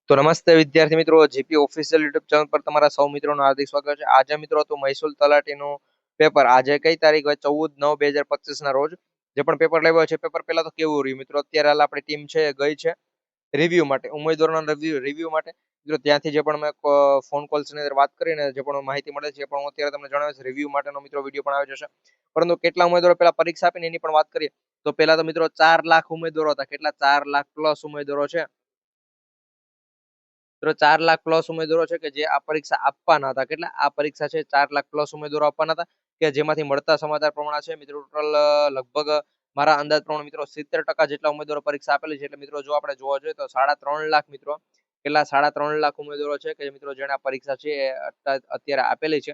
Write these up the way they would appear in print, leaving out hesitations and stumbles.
તો નમસ્તે વિદ્યાર્થી મિત્રો, જીપી ઓફિશિયલ યુટ્યુબ ચેનલ પર તમારા સૌ મિત્રોનું હાર્દિક સ્વાગત છે. આજે મિત્રો તો મહેસૂલ તલાટીનું પેપર આજે કઈ તારીખ હોય 14/9/2025 ના રોજ જે પણ પેપર લેવાયો છે પેપર પહેલા તો કેવું રહ્યું મિત્રો. અત્યારે હાલ આપણી ટીમ છે ગઈ છે રિવ્યુ માટે, ઉમેદવારોના રિવ્યુ માટે. મિત્રો ત્યાંથી જે પણ મેં ફોન કોલ્સ ની અંદર વાત કરીને જે પણ માહિતી મળે છે એ પણ હું અત્યારે તમને જણાવીશ. રિવ્યુ માટેનો મિત્રો વિડીયો પણ આવી જશે, પરંતુ કેટલા ઉમેદવારો પેલા પરીક્ષા આપીને એની પણ વાત કરીએ તો પેલા તો મિત્રો 4 લાખ ઉમેદવારો હતા. કેટલા? 4 લાખ પ્લસ ઉમેદવારો છે. તો 4 લાખ પ્લસ ઉમેદવારો છે કે જે આ પરીક્ષા આપવાના હતા. કેટલા આ પરીક્ષા છે? 4 લાખ પ્લસ ઉમેદવારો આપવાના હતા, કે જેમાંથી મળતા સમાચાર પ્રમાણે છે મિત્રો ટોટલ લગભગ મારા અંદાજ પ્રમાણે મિત્રો 70% જેટલા ઉમેદવારો પરીક્ષા આપેલી છે. એટલે મિત્રો જો આપણે જોવા જોઈએ તો 3.5 લાખ મિત્રો, કેટલા 3.5 લાખ ઉમેદવારો છે કે મિત્રો જેને આ પરીક્ષા છે અત્યારે આપેલી છે.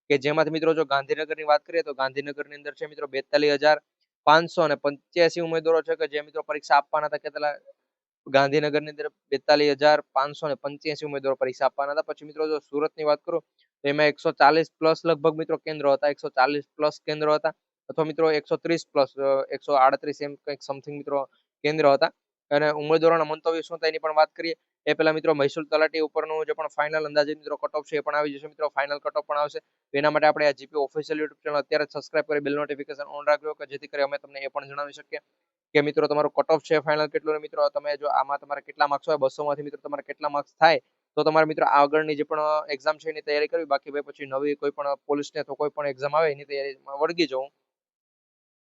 કે જેમાંથી મિત્રો જો ગાંધીનગરની વાત કરીએ તો ગાંધીનગરની અંદર છે મિત્રો 42,585 ઉમેદવારો છે કે જે મિત્રો પરીક્ષા આપવાના હતા. કેટલા? ગાંધીનગરની અંદર 42,585 ઉમેદવારો પરીક્ષા આપવાના હતા. પછી મિત્રો જો સુરતની વાત કરું તો એમાં 140 પ્લસ લગભગ મિત્રો કેન્દ્રો હતા. 140 પ્લસ કેન્દ્રો હતા, અથવા મિત્રો 130 પ્લસ 138 એમ કંઈક સમથિંગ મિત્રો કેન્દ્ર હતા. અને ઉમેદવારોના મંતવ્ય શું થાય એની પણ વાત કરીએ એ પહેલા મિત્રો મહેસૂલ તલાટી ઉપરનું જે પણ ફાઇનલ અંદાજિત મિત્રો કટ ઓફ છે એ પણ આવી જશે મિત્રો. ફાઇનલ કટ ઓફ પણ આવશે. તો એના માટે આપણે આ જીપી ઓફિશિયલ યુટ્યુબ ચેનલ અત્યારે સબસ્ક્રાઇબ કરી બેલ નોટિફિકેશન ઓન રાખજો, કે જેથી કરી અમે તમને એ પણ જણાવી શકીએ કે મિત્રો તમારું કટ ઓફ છે ફાઇનલ કેટલું. ને મિત્રો તમે જો આમાં તમારે કેટલા માર્ક્સ હોય 200 માંથી મિત્રો તમારે કેટલા માર્ક્સ થાય તો તમારે મિત્રો આગળની જે પણ એક્ઝામ છે એની તૈયારી કરવી. બાકી ભાઈ પછી નવી કોઈ પણ પોલીસ ને તો કોઈ પણ એક્ઝામ આવે એની તૈયારીમાં વળગી જવું.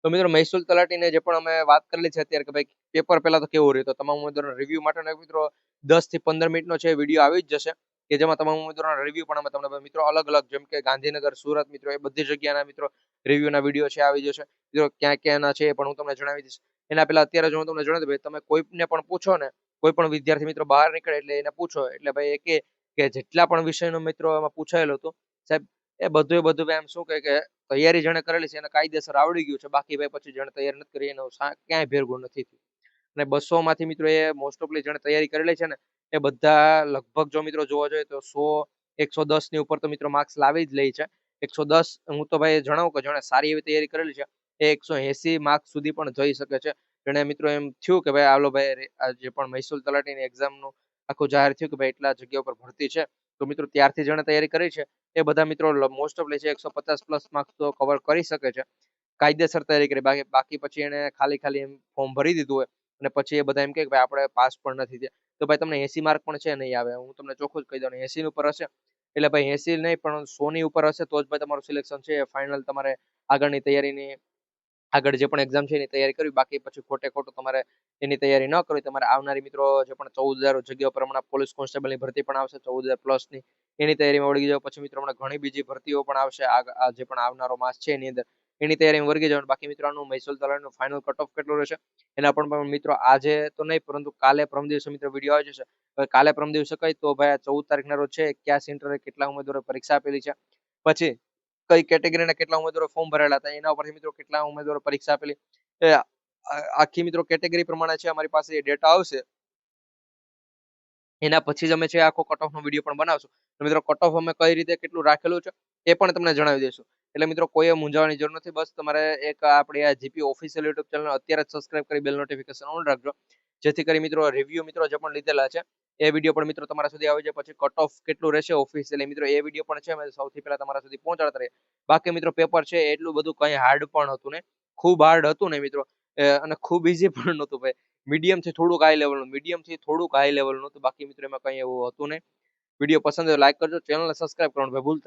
તો મિત્રો મહેસૂલ તલાટીને જે પણ અમે વાત કરેલી છે અત્યારે કે ભાઈ પેપર પહેલા તો કેવું રહ્યું, તો તમામ ઉમેદવારોના રિવ્યુ માટેનો મિત્રો 10 થી 15 મિનિટનો છે વિડીયો આવી જ જશે, કે જેમાં તમામ ઉમેદવારોના રિવ્યુ પણ અમે તમને મિત્રો અલગ અલગ, જેમ કે ગાંધીનગર, સુરત મિત્રો એ બધી જગ્યાના મિત્રો રિવ્યુના વિડીયો છે આવી જશે. મિત્રો ક્યાં ક્યાંના છે એ પણ હું તમને જણાવી દઈશ. એના પહેલા અત્યારે જો હું તમને જણાવી દઉં ભાઈ, તમે કોઈને પણ પૂછો ને, કોઈ પણ વિદ્યાર્થી મિત્રો બહાર નીકળે એટલે એને પૂછો એટલે ભાઈ એ કે જેટલા પણ વિષયનો મિત્રો એમાં પૂછાયેલો હતો સાહેબ, એ બધું એમ શું કે તૈયારી જેણે કરેલી છે એને કાયદેસર આવડી ગયું છે. બાકી ભાઈ પછી જેણે તૈયારી નથી કરી એનો ક્યાંય ભેરગુણ નથી થયું. અને 200 માંથી મિત્રો એ મોસ્ટ ઓફલી જેણે તૈયારી કરેલી છે ને એ બધા લગભગ જો મિત્રો જોવા જોઈએ તો 100 110 ની ઉપર તો મિત્રો માર્ક્સ લાવી જ લે છે. 110 હું તો ભાઈ જણાવું કે જેણે સારી એવી તૈયારી કરેલી છે એ 180 માર્ક્સ સુધી પણ જઈ શકે છે. જેણે મિત્રો એમ થયું કે ભાઈ આલો ભાઈ જે પણ મહેસૂલ તલાટીની એક્ઝામનું આખું જાહેર થયું કે ભાઈ એટલા જગ્યા ઉપર ભરતી છે, તો મિત્રો ત્યારથી જેણે તૈયારી કરી છે એ બધા મિત્રો મોસ્ટ ઓફલી છે 150 પ્લસ માર્ક્સ તો કવર કરી શકે છે. કાયદેસર તૈયારી કરી. બાકી પછી એને ખાલી એમ ફોર્મ ભરી દીધું હોય અને પછી એ બધા એમ કે ભાઈ આપણે પાસ પણ નથી થયા, તો ભાઈ તમને 80 માર્ક પણ છે નહીં આવે. હું તમને ચોખ્ખું જ કહી દઉં, 80 ની ઉપર હશે એટલે ભાઈ 80 નહીં પણ 100 ની ઉપર હશે તો જ ભાઈ તમારું સિલેક્શન છે ફાઇનલ. તમારે આગળની તૈયારીની આગળ જે પણ એક્ઝામ છે એની તૈયારી કરવી. બાકી પછી ખોટું તમારે એની તૈયારી ન કરવી. તમારે આવનારી મિત્રો જે પણ 14,000 જગ્યાઓ પર હમણાં પોલીસ કોન્સ્ટેબલની ભરતી પણ આવશે 14,000 પ્લસની, એની તૈયારીમાં વળગી જાવ. પછી મિત્રો હમણાં ઘણી બીજી ભરતીઓ પણ આવશે આ જે પણ આવનારો માસ છે એની અંદર, એની તૈયારીમાં વળગી જવાનું. બાકી મિત્રો આનું મહેસૂલ તલાટીનું ફાઇનલ કટ ઓફ કેટલું રહેશે એના પણ મિત્રો આજે તો નહીં પરંતુ કાલે પરમ દિવસે મિત્રો વિડીયો આવી જશે. હવે કાલે પરમ દિવસે કઈ તો ભાઈ 14 તારીખના રોજ છે કયા સેન્ટરે કેટલા ઉમેદવારો પરીક્ષા આપેલી છે, પછી કઈ કેટેગરીના કેટલા ઉમેદવારો ફોર્મ ભરેલા હતા એના ઉપરથી મિત્રો કેટલા ઉમેદવારો પરીક્ષા આપેલી એ આખી મિત્રો કેટેગરી પ્રમાણે છે અમારી પાસે ડેટા આવશે. એના પછી જ અમે છે આખો કટ ઓફનો વિડીયો પણ બનાવશું. તો મિત્રો કટ ઓફ અમે કઈ રીતે કેટલું રાખેલું છે એ પણ તમને જણાવી દઈશું. એટલે મિત્રો કોઈએ મૂંઝાવાની જરૂર નથી. બસ તમારે એક આપણી આ જીપી ઓફિશિયલ યુટ્યુબ ચેનલ અત્યારે જ સબસ્ક્રાઇબ કરી બેલ નોટિફિકેશન ઓન રાખજો, જેથી કરી મિત્રો રિવ્યુ મિત્રો જે પણ લીધેલા છે એ વિડીયો પણ મિત્રો તમારા સુધી આવી જાય. પછી કટ ઓફ કેટલું રહેશે ઓફિશિયલી મિત્રો એ વિડીયો પણ છે અમે સૌથી પહેલા તમારા સુધી પહોંચાડતા રહીએ. બાકી મિત્રો પેપર છે એટલું બધું કઈ હાર્ડ પણ હતું ને, ખૂબ હાર્ડ હતું ને મિત્રો, અને ખૂબ ઇઝી પણ નહોતું ભાઈ. મીડિયમ થી થોડુંક હાઈ લેવલનું હતું. બાકી મિત્રો એમાં કઈ એવું હતું નહીં. વિડીયો પસંદ હોય લાઈક કરજો, ચેનલને સબસ્ક્રાઇબ કરવાનું ભાઈ ભૂલતા